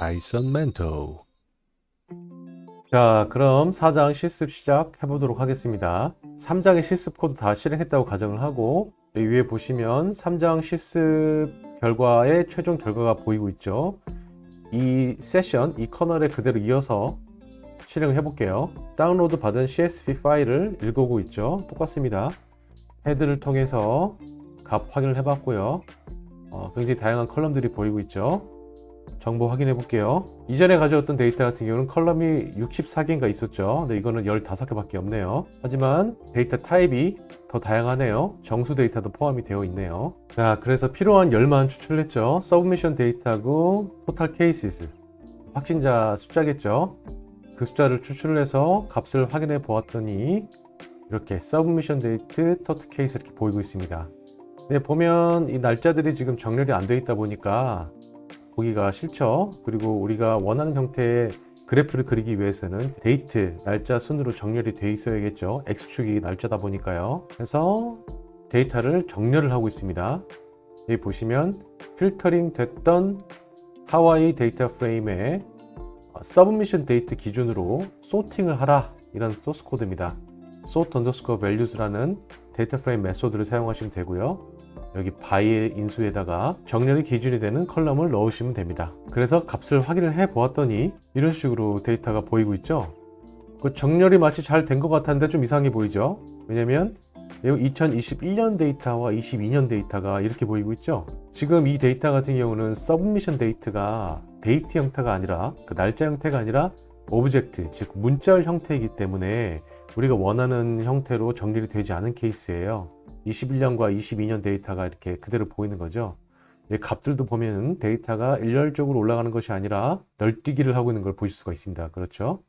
아이선 멘토. 자, 그럼 4장 실습 시작해 보도록 하겠습니다. 3장의 실습 코드 다 실행했다고 가정을 하고, 여기 위에 보시면 3장 실습 결과의 최종 결과가 보이고 있죠. 이 세션, 이 커널에 그대로 이어서 실행을 해볼게요. 다운로드 받은 CSV 파일을 읽어오고 있죠. 똑같습니다. 헤드를 통해서 값 확인을 해봤고요. 굉장히 다양한 컬럼들이 보이고 있죠. 정보 확인해 볼게요. 이전에 가져왔던 데이터 같은 경우는 컬럼이 64개인가 있었죠. 근데 이거는 15개 밖에 없네요. 하지만 데이터 타입이 더 다양하네요. 정수 데이터도 포함이 되어 있네요. 자, 그래서 필요한 열만 추출을 했죠. 서브미션 데이터고 토탈 케이시스, 확진자 숫자겠죠. 그 숫자를 추출을 해서 값을 확인해 보았더니 이렇게 서브미션 데이트, 토탈 케이스 이렇게 보이고 있습니다. 근데 보면 이 날짜들이 지금 정렬이 안 되어 있다 보니까 보기가 싫죠. 그리고 우리가 원하는 형태의 그래프를 그리기 위해서는 데이트, 날짜 순으로 정렬이 되어 있어야겠죠. X축이 날짜다 보니까요. 그래서 데이터를 정렬을 하고 있습니다. 여기 보시면 필터링 됐던 하와이 데이터 프레임에 서브미션 데이트 기준으로 소팅을 하라, 이런 소스 코드입니다. sort underscore values라는 데이터 프레임 메소드를 사용하시면 되고요. 여기 by의 인수에다가 정렬이 기준이 되는 컬럼을 넣으시면 됩니다. 그래서 값을 확인을 해 보았더니 이런 식으로 데이터가 보이고 있죠. 그 정렬이 마치 잘 된 것 같았는데 좀 이상해 보이죠. 왜냐면 2021년 데이터와 22년 데이터가 이렇게 보이고 있죠. 지금 이 데이터 같은 경우는 서브미션 데이트가 데이트 형태가 아니라, 그 날짜 형태가 아니라 오브젝트, 즉 문자열 형태이기 때문에 우리가 원하는 형태로 정렬이 되지 않은 케이스예요. 21년과 22년 데이터가 이렇게 그대로 보이는 거죠. 값들도 보면 데이터가 일렬적으로 올라가는 것이 아니라 널뛰기를 하고 있는 걸 보실 수가 있습니다. 그렇죠?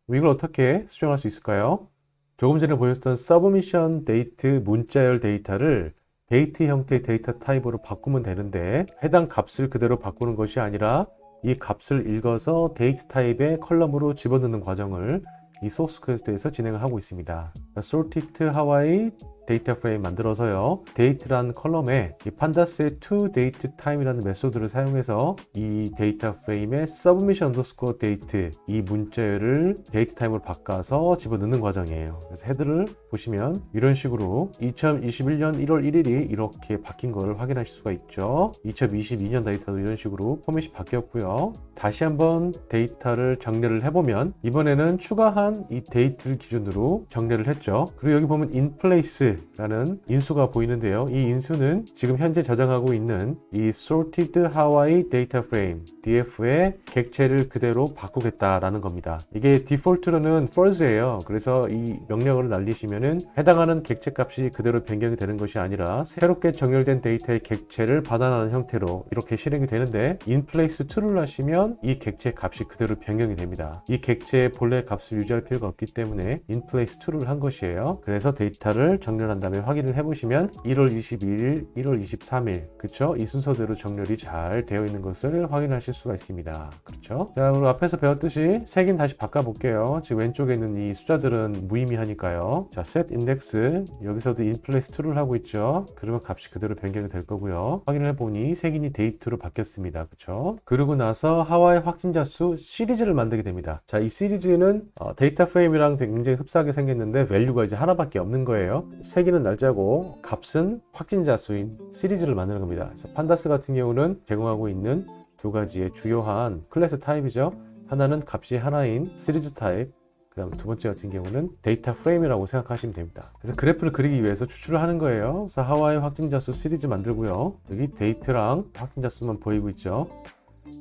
이걸 어떻게 수정할 수 있을까요? 조금 전에 보였던 서브미션 데이트 문자열 데이터를 데이트 형태의 데이터 타입으로 바꾸면 되는데, 해당 값을 그대로 바꾸는 것이 아니라 이 값을 읽어서 데이트 타입의 컬럼으로 집어넣는 과정을 이 소스 코드에서 진행을 하고 있습니다. sorted 하와이 데이터 프레임 만들어서요, 데이트라는 컬럼에 이 판다스의 toDateTime이라는 메소드를 사용해서 이 데이터 프레임의 submission underscore date, 이 문자열을 데이트 타임으로 바꿔서 집어넣는 과정이에요. 그래서 헤드를 보시면 이런 식으로 2021년 1월 1일이 이렇게 바뀐 걸 확인하실 수가 있죠. 2022년 데이터도 이런 식으로 포맷이 바뀌었고요. 다시 한번 데이터를 정렬을 해보면 이번에는 추가한 이 데이트를 기준으로 정렬을 했죠. 그리고 여기 보면 in place라는 인수가 보이는데요. 이 인수는 지금 현재 저장하고 있는 이 sorted hawaii data frame df의 객체를 그대로 바꾸겠다라는 겁니다. 이게 디폴트로는 false예요. 그래서 이 명령어를 날리시면은 해당하는 객체 값이 그대로 변경이 되는 것이 아니라 새롭게 정렬된 데이터의 객체를 받아내는 형태로 이렇게 실행이 되는데, in place 2를 하시면 이 객체 값이 그대로 변경이 됩니다. 이 객체의 본래 값을 유지할 필요가 없기 때문에 in place 2를 한 것이에요. 그래서 데이터를 정렬한 다음에 확인을 해보시면 1월 22일, 1월 23일, 그쵸? 이 순서대로 정렬이 잘 되어 있는 것을 확인하실 수가 있습니다. 그렇죠? 자, 그리고 앞에서 배웠듯이 색인 다시 바꿔볼게요. 지금 왼쪽에 있는 이 숫자들은 무의미하니까요. 자, set index, 여기서도 in place 2를 하고 있죠. 그러면 값이 그대로 변경이 될 거고요. 확인을 해보니 색인이 데이트로 바뀌었습니다. 그쵸? 그러고 나서 하와이 확진자 수 시리즈를 만들게 됩니다. 자, 이 시리즈는 데이터 프레임이랑 굉장히 흡사하게 생겼는데 밸류가 이제 하나밖에 없는 거예요. 색인은 날짜고 값은 확진자 수인 시리즈를 만드는 겁니다. 그래서 판다스 같은 경우는 제공하고 있는 두 가지의 주요한 클래스 타입이죠. 하나는 값이 하나인 시리즈 타입, 그 다음 두 번째 같은 경우는 데이터 프레임이라고 생각하시면 됩니다. 그래서 그래프를 그리기 위해서 추출을 하는 거예요. 그래서 하와이 확진자 수 시리즈 만들고요. 여기 데이트랑 확진자 수만 보이고 있죠.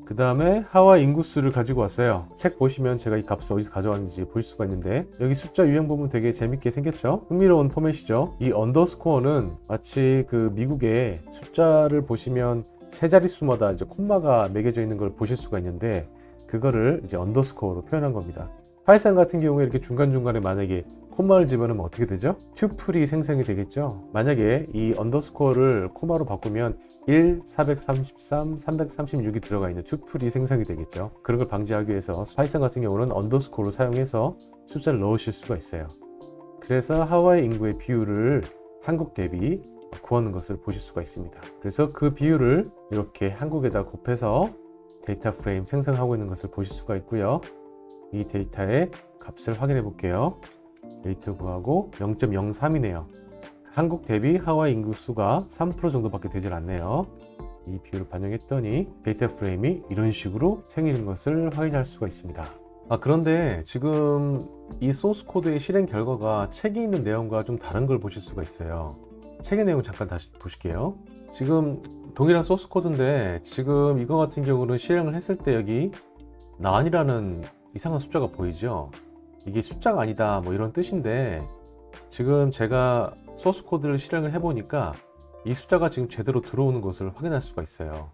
그 다음에 하와이 인구수를 가지고 왔어요. 책 보시면 제가 이 값을 어디서 가져왔는지 보실 수가 있는데, 여기 숫자 유형 보면 되게 재밌게 생겼죠. 흥미로운 포맷이죠. 이 언더스코어는 마치 그 미국의 숫자를 보시면 세 자릿수마다 이제 콤마가 매겨져 있는 걸 보실 수가 있는데, 그거를 이제 언더스코어로 표현한 겁니다. 파이썬 같은 경우에 이렇게 중간중간에 만약에 콤마를 집어넣으면 어떻게 되죠? 튜플이 생성이 되겠죠. 만약에 이 언더스코어를 코마로 바꾸면 1, 433, 336이 들어가 있는 튜플이 생성이 되겠죠. 그런 걸 방지하기 위해서 파이썬 같은 경우는 언더스코어를 사용해서 숫자를 넣으실 수가 있어요. 그래서 하와이 인구의 비율을 한국 대비 구하는 것을 보실 수가 있습니다. 그래서 그 비율을 이렇게 한국에다 곱해서 데이터 프레임 생성하고 있는 것을 보실 수가 있고요. 이 데이터의 값을 확인해 볼게요. 레이트 구하고 0.03이네요. 한국 대비 하와이 인구수가 3% 정도밖에 되질 않네요. 이 비율을 반영했더니 데이터 프레임이 이런 식으로 생기는 것을 확인할 수가 있습니다. 그런데 지금 이 소스 코드의 실행 결과가 책에 있는 내용과 좀 다른 걸 보실 수가 있어요. 책의 내용 잠깐 다시 보실게요. 지금 동일한 소스 코드인데 지금 이거 같은 경우는 실행을 했을 때 여기 난이라는 이상한 숫자가 보이죠. 이게 숫자가 아니다 뭐 이런 뜻인데 지금 제가 소스 코드를 실행을 해보니까 이 숫자가 지금 제대로 들어오는 것을 확인할 수가 있어요.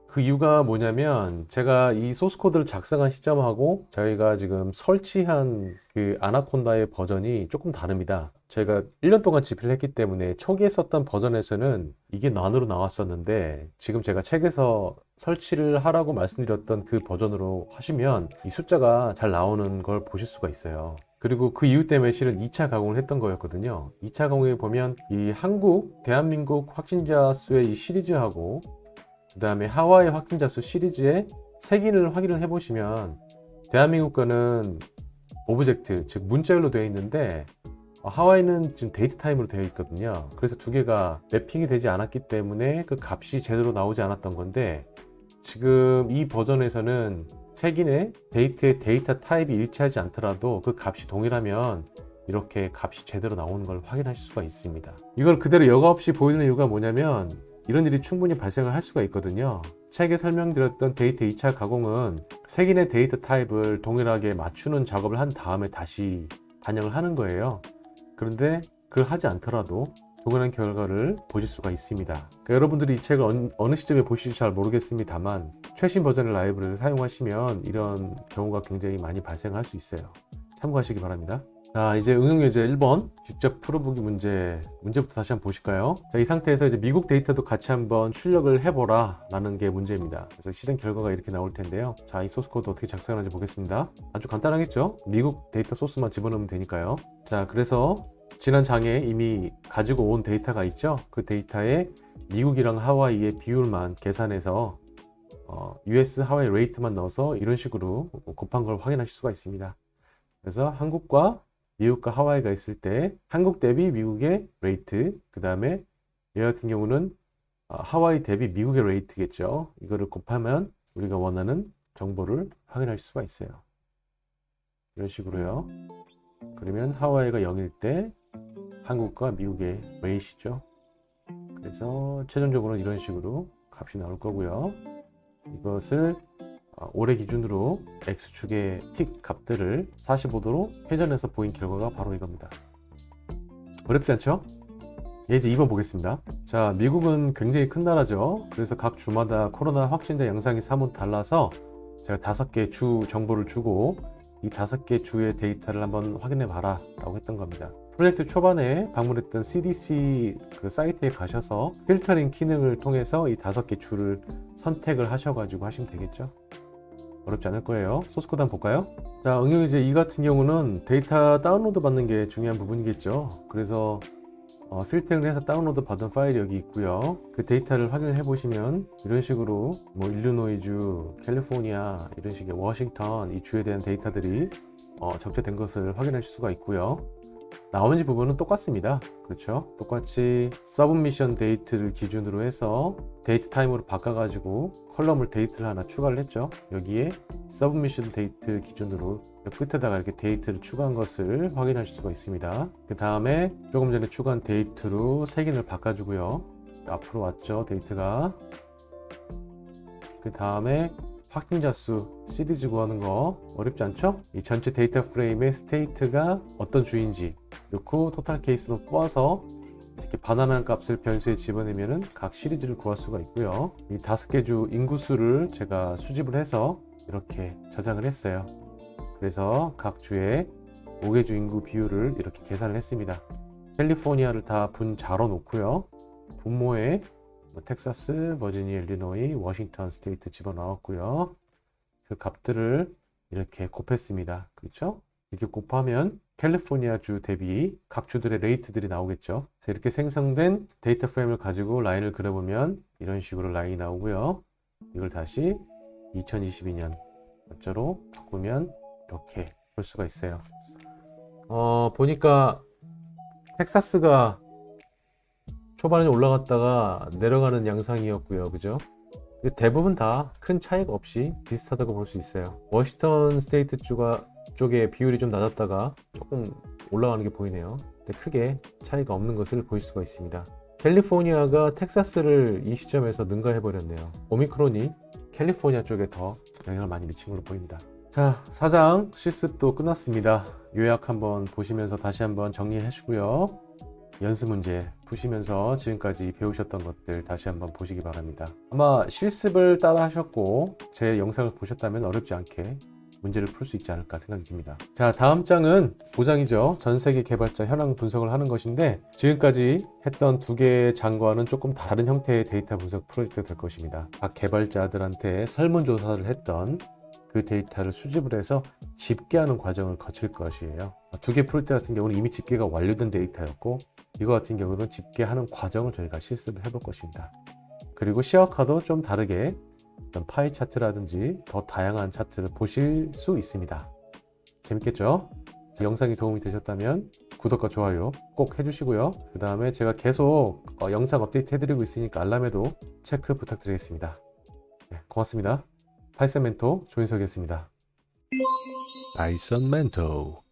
그 이유가 뭐냐면 제가 이 소스 코드를 작성한 시점하고 저희가 지금 설치한 그 아나콘다의 버전이 조금 다릅니다. 저희가 1년 동안 집필을 했기 때문에 초기에 썼던 버전에서는 이게 난으로 나왔었는데 지금 제가 책에서 설치를 하라고 말씀드렸던 그 버전으로 하시면 이 숫자가 잘 나오는 걸 보실 수가 있어요. 그리고 그 이유 때문에 실은 2차 가공을 했던 거였거든요. 2차 가공에 보면 이 한국, 대한민국 확진자 수의 이 시리즈하고 그 다음에 하와이 확진자 수 시리즈의 색인을 확인을 해보시면 대한민국 거는 오브젝트, 즉 문자열로 되어 있는데 하와이는 지금 데이트 타임으로 되어 있거든요. 그래서 두 개가 매핑이 되지 않았기 때문에 그 값이 제대로 나오지 않았던 건데 지금 이 버전에서는 색인의 데이트의 데이터 타입이 일치하지 않더라도 그 값이 동일하면 이렇게 값이 제대로 나오는 걸 확인하실 수가 있습니다. 이걸 그대로 여과 없이 보이는 이유가 뭐냐면 이런 일이 충분히 발생을 할 수가 있거든요. 책에 설명드렸던 데이터 2차 가공은 색인의 데이터 타입을 동일하게 맞추는 작업을 한 다음에 다시 반영을 하는 거예요. 그런데 그걸 하지 않더라도 동일한 결과를 보실 수가 있습니다. 그러니까 여러분들이 이 책을 어느 시점에 보실지 잘 모르겠습니다만 최신 버전의 라이브러리를 사용하시면 이런 경우가 굉장히 많이 발생할 수 있어요. 참고하시기 바랍니다. 자, 이제 응용예제 1번 직접 풀어보기 문제부터 다시 한번 보실까요? 자, 이 상태에서 이제 미국 데이터도 같이 한번 출력을 해보라 라는 게 문제입니다. 그래서 실행 결과가 이렇게 나올 텐데요. 자, 이 소스 코드 어떻게 작성하는지 보겠습니다. 아주 간단하겠죠? 미국 데이터 소스만 집어넣으면 되니까요. 자, 그래서 지난 장에 이미 가지고 온 데이터가 있죠? 그 데이터에 미국이랑 하와이의 비율만 계산해서 US 하와이 레이트만 넣어서 이런 식으로 곱한 걸 확인하실 수가 있습니다. 그래서 한국과 미국과 하와이가 있을 때 한국 대비 미국의 레이트, 그 다음에 얘 같은 경우는 하와이 대비 미국의 레이트겠죠. 이거를 곱하면 우리가 원하는 정보를 확인할 수가 있어요. 이런 식으로요. 그러면 하와이가 0일 때 한국과 미국의 레이트죠. 그래서 최종적으로는 이런 식으로 값이 나올 거고요. 이것을 올해 기준으로 X축의 틱 값들을 45도로 회전해서 보인 결과가 바로 이겁니다. 어렵지 않죠? 이제 2번 보겠습니다. 자, 미국은 굉장히 큰 나라죠. 그래서 각 주마다 코로나 확진자 양상이 사뭇 달라서 제가 5개 주 정보를 주고 이 5개 주의 데이터를 한번 확인해 봐라 라고 했던 겁니다. 프로젝트 초반에 방문했던 CDC 그 사이트에 가셔서 필터링 기능을 통해서 이 5개 주를 선택을 하셔가지고 하시면 되겠죠. 어렵지 않을 거예요. 소스코드 한번 볼까요? 자, 응용이제 2 같은 경우는 데이터 다운로드 받는 게 중요한 부분이겠죠. 그래서 필터링을 해서 다운로드 받은 파일이 여기 있고요. 그 데이터를 확인을 해보시면 이런 식으로 뭐 일리노이주, 캘리포니아, 이런 식의 워싱턴 이 주에 대한 데이터들이 적재된 것을 확인하실 수가 있고요. 나머지 부분은 똑같습니다. 그렇죠? 똑같이 서브미션 데이트를 기준으로 해서 데이트 타임으로 바꿔가지고 컬럼을 데이트를 하나 추가를 했죠. 여기에 서브미션 데이트 기준으로 끝에다가 이렇게 데이트를 추가한 것을 확인하실 수가 있습니다. 그 다음에 조금 전에 추가한 데이트로 색인을 바꿔주고요. 앞으로 왔죠, 데이트가. 그 다음에 확진자 수 시리즈 구하는 거 어렵지 않죠? 이 전체 데이터 프레임의 스테이트가 어떤 주인지 넣고 토탈 케이스만 뽑아서 이렇게 반환한 값을 변수에 집어내면은 각 시리즈를 구할 수가 있고요. 이 5개 주 인구수를 제가 수집을 해서 이렇게 저장을 했어요. 그래서 각 주의 5개 주 인구 비율을 이렇게 계산을 했습니다. 캘리포니아를 다 분자로 놓고요. 분모에 텍사스, 버지니아, 일리노이, 워싱턴 스테이트 집어넣었고요. 그 값들을 이렇게 곱했습니다. 그렇죠? 이렇게 곱하면 캘리포니아 주 대비 각 주들의 레이트들이 나오겠죠. 그래서 이렇게 생성된 데이터 프레임을 가지고 라인을 그려보면 이런 식으로 라인이 나오고요. 이걸 다시 2022년 날짜로 바꾸면 이렇게 볼 수가 있어요. 보니까 텍사스가 초반에 올라갔다가 내려가는 양상이었고요. 그죠? 대부분 다 큰 차이가 없이 비슷하다고 볼 수 있어요. 워싱턴 스테이트 쪽에 비율이 좀 낮았다가 조금 올라가는 게 보이네요. 근데 크게 차이가 없는 것을 볼 수가 있습니다. 캘리포니아가 텍사스를 이 시점에서 능가해 버렸네요. 오미크론이 캘리포니아 쪽에 더 영향을 많이 미친 걸로 보입니다. 자, 4장 실습도 끝났습니다. 요약 한번 보시면서 다시 한번 정리해 주시고요. 연습 문제 푸시면서 지금까지 배우셨던 것들 다시 한번 보시기 바랍니다. 아마 실습을 따라 하셨고 제 영상을 보셨다면 어렵지 않게 문제를 풀 수 있지 않을까 생각이 듭니다. 자, 다음 장은 5장이죠. 전 세계 개발자 현황 분석을 하는 것인데 지금까지 했던 두 개의 장과는 조금 다른 형태의 데이터 분석 프로젝트가 될 것입니다. 각 개발자들한테 설문조사를 했던 그 데이터를 수집을 해서 집계하는 과정을 거칠 것이에요. 두 개 프로젝트 같은 경우는 이미 집계가 완료된 데이터였고 이거 같은 경우는 집계하는 과정을 저희가 실습을 해볼 것입니다. 그리고 시어카도 좀 다르게 어떤 파이 차트라든지 더 다양한 차트를 보실 수 있습니다. 재밌겠죠? 영상이 도움이 되셨다면 구독과 좋아요 꼭 해주시고요. 그 다음에 제가 계속 영상 업데이트 해드리고 있으니까 알람에도 체크 부탁드리겠습니다. 네, 고맙습니다. 파이썬 멘토 조인석이었습니다. 파이썬 멘토